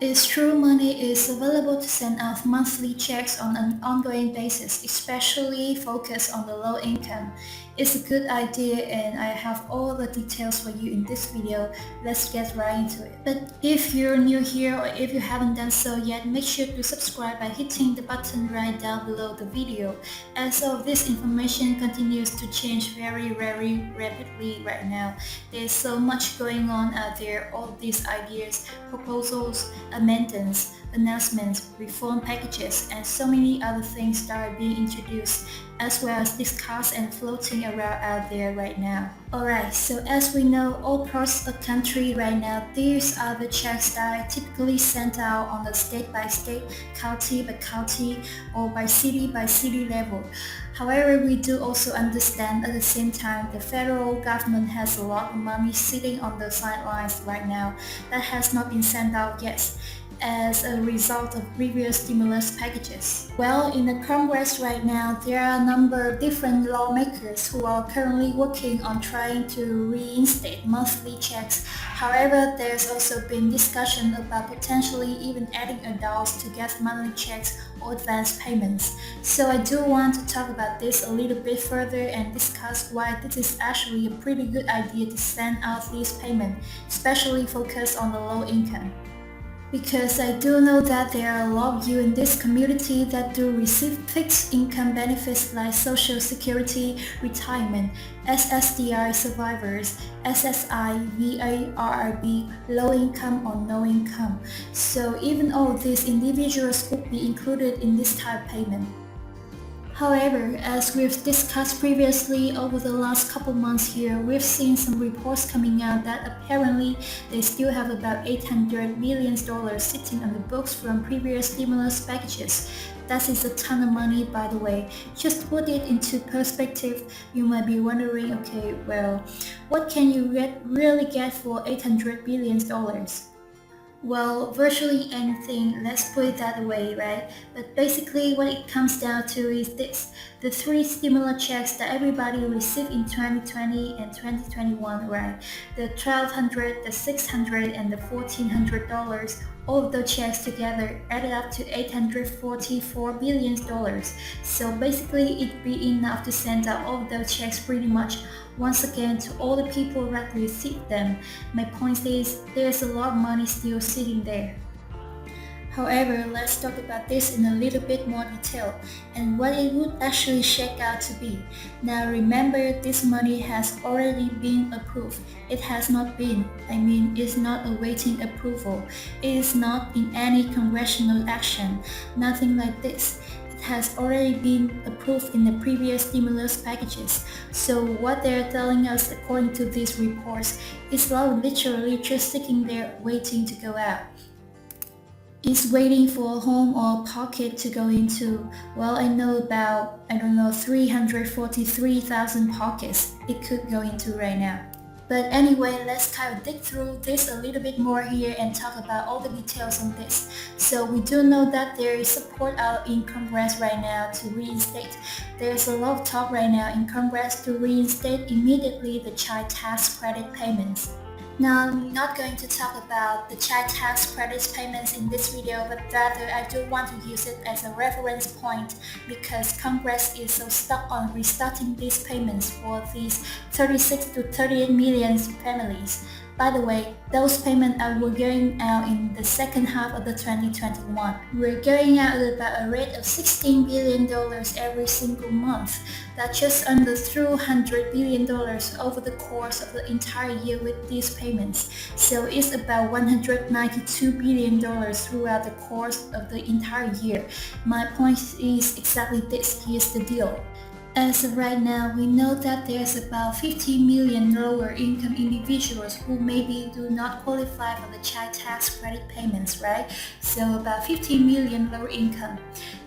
Its true money is available to send out monthly checks on an ongoing basis, especially focused on the low income. It's a good idea and I have all the details for you in this video. Let's get right into it. But if you're new here or if you haven't done so yet, make sure to subscribe by hitting the button right down below the video. As of this information continues to change very rapidly right now. There's so much going on out there, all these ideas, proposals, amendments, announcements, reform packages, and so many other things that are being introduced, as well as discussed and floating around out there right now. Alright, so as we know, all across the country right now, these are the checks that are typically sent out on the state by state, county by county, or by city level. However, we do also understand at the same time the federal government has a lot of money sitting on the sidelines right now that has not been sent out yet as a result of previous stimulus packages. Well, in the Congress right now, there are a number of different lawmakers who are currently working on trying to reinstate monthly checks. However, there's also been discussion about potentially even adding adults to get monthly checks or advance payments. So I do want to talk about this a little bit further and discuss why this is actually a pretty good idea to send out these payments, especially focused on the low income. Because I do know that there are a lot of you in this community that do receive fixed income benefits like Social Security, retirement, SSDI survivors, SSI, VARRB, low income or no income. So even all these individuals could be included in this type of payment. However, as we've discussed previously over the last couple months here, we've seen some reports coming out that apparently they still have about $800 million sitting on the books from previous stimulus packages. That is a ton of money, by the way. Just to put it into perspective, you might be wondering, okay, well, what can you really get for $800 billion? Well, virtually anything, let's put it that way, right? But basically what it comes down to is this. The three stimulus checks that everybody received in 2020 and 2021, right? The $1,200, the $600, and the $1,400, all of those checks together added up to $844 billion. So basically it'd be enough to send out all of those checks pretty much once again to all the people that received them. My point is, there's a lot of money still sitting there. However, let's talk about this in a little bit more detail and what it would actually shake out to be. Now remember, this money has already been approved. It has not been, it's not awaiting approval. It is not in any congressional action, nothing like this. Has already been approved in the previous stimulus packages. So what they're telling us, according to these reports, is literally just sitting there waiting to go out. It's waiting for a home or a pocket to go into. Well, I know about, 343,000 pockets it could go into right now. But anyway, let's kind of dig through this a little bit more here and talk about all the details on this. So we do know that there is support out in Congress right now to reinstate. There's a lot of talk right now in Congress to reinstate immediately the child tax credit payments. Now, I'm not going to talk about the child tax credit payments in this video, but rather I do want to use it as a reference point because Congress is so stuck on restarting these payments for these 36 to 38 million families. By the way, those payments were going out in the second half of the 2021. We're going out at about a rate of $16 billion every single month. That's just under $200 billion over the course of the entire year with these payments. So it's about $192 billion throughout the course of the entire year. My point is exactly this. Here's the deal. As of right now, we know that there's about 50 million lower income individuals who maybe do not qualify for the child tax credit payments, right? So about 50 million lower income.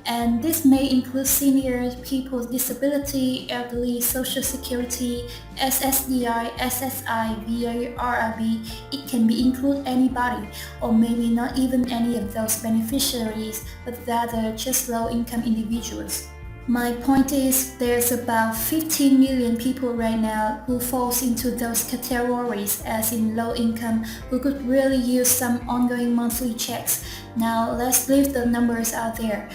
And this may include seniors, people with disability, elderly, Social Security, SSDI, SSI, VARRB. It can be include anybody, or maybe not even any of those beneficiaries, but rather just low income individuals. My point is there's about 15 million people right now who falls into those categories as in low income who could really use some ongoing monthly checks. Now let's leave the numbers out there.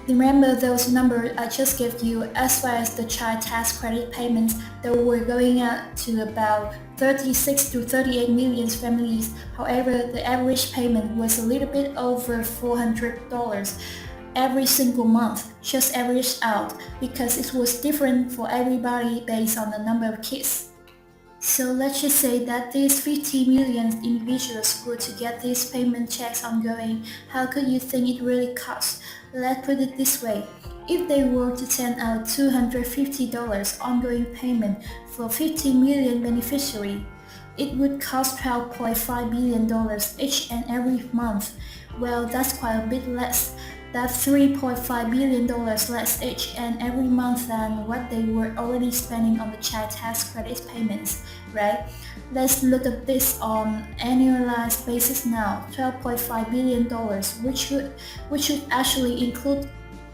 Remember those numbers I just gave you as far as the child tax credit payments that were going out to about 36 to 38 million families. However, the average payment was a little bit over $400 every single month, just averaged out because it was different for everybody based on the number of kids. So let's just say that these 50 million individuals were to get these payment checks ongoing. How could you think it really costs? Let's put it this way. If they were to send out $250 ongoing payment for 50 million beneficiaries, it would cost $12.5 billion each and every month. Well, that's quite a bit less. That's $3.5 billion less each and every month than what they were already spending on the child tax credit payments, right? Let's look at this on annualized basis now. $12.5 billion, which would actually include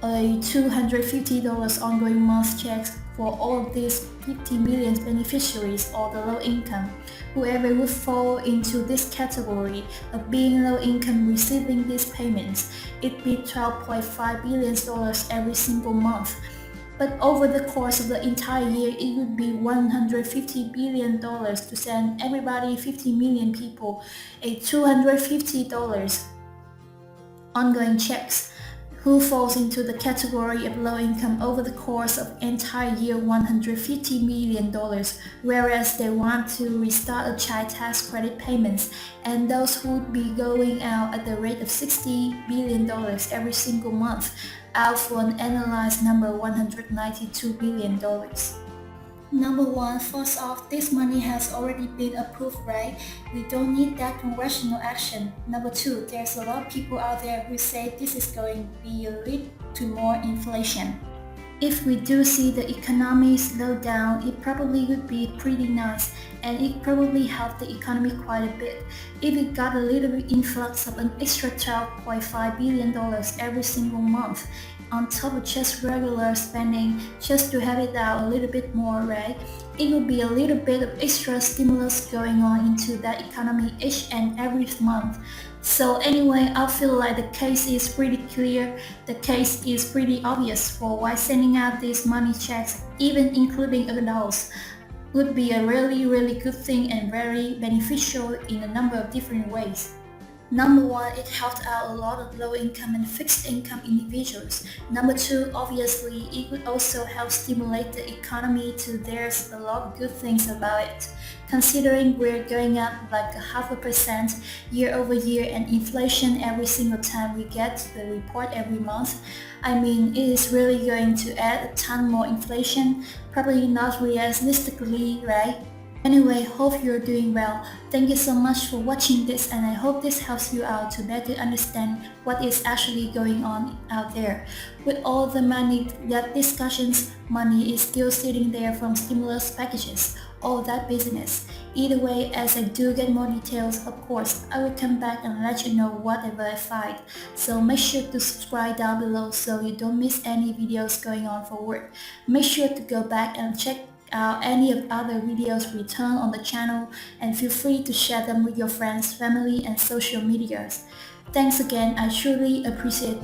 a $250 ongoing month checks for all of these 50 million beneficiaries or the low income. Whoever would fall into this category of being low income receiving these payments, it'd be $12.5 billion every single month. But over the course of the entire year, it would be $150 billion to send everybody, 50 million people, a $250 ongoing checks. Who falls into the category of low income over the course of entire year $150 million, whereas they want to restart a child tax credit payments, and those who would be going out at the rate of $60 billion every single month, out for an analyzed number $192 billion. Number one, first off, this money has already been approved, right? We don't need that congressional action. Number two, there's a lot of people out there who say this is going to be lead to more inflation. If we do see the economy slow down, it probably would be pretty nice and it probably helped the economy quite a bit. If it got a little bit influx of an extra $12.5 billion every single month, on top of just regular spending, just to have it out a little bit more, right? It would be a little bit of extra stimulus going on into that economy each and every month. So anyway, I feel like the case is pretty clear. The case is pretty obvious for why sending out these money checks, even including adults, would be a really good thing and very beneficial in a number of different ways. Number one, it helped out a lot of low-income and fixed-income individuals. Number two, obviously, it would also help stimulate the economy to there's a lot of good things about it. Considering we're going up like 0.5% year over year and inflation every single time we get the report every month, I mean, it is really going to add a ton more inflation, probably not realistically, right? Anyway, hope you're doing well. Thank you so much for watching this and I hope this helps you out to better understand what is actually going on out there. With all the money that discussions, money is still sitting there from stimulus packages, all that business. Either way, as I do get more details, of course, I will come back and let you know whatever I find. So make sure to subscribe down below so you don't miss any videos going on forward. Make sure to go back and check any of other videos return on the channel and feel free to share them with your friends, family and social medias. Thanks again, I truly appreciate it.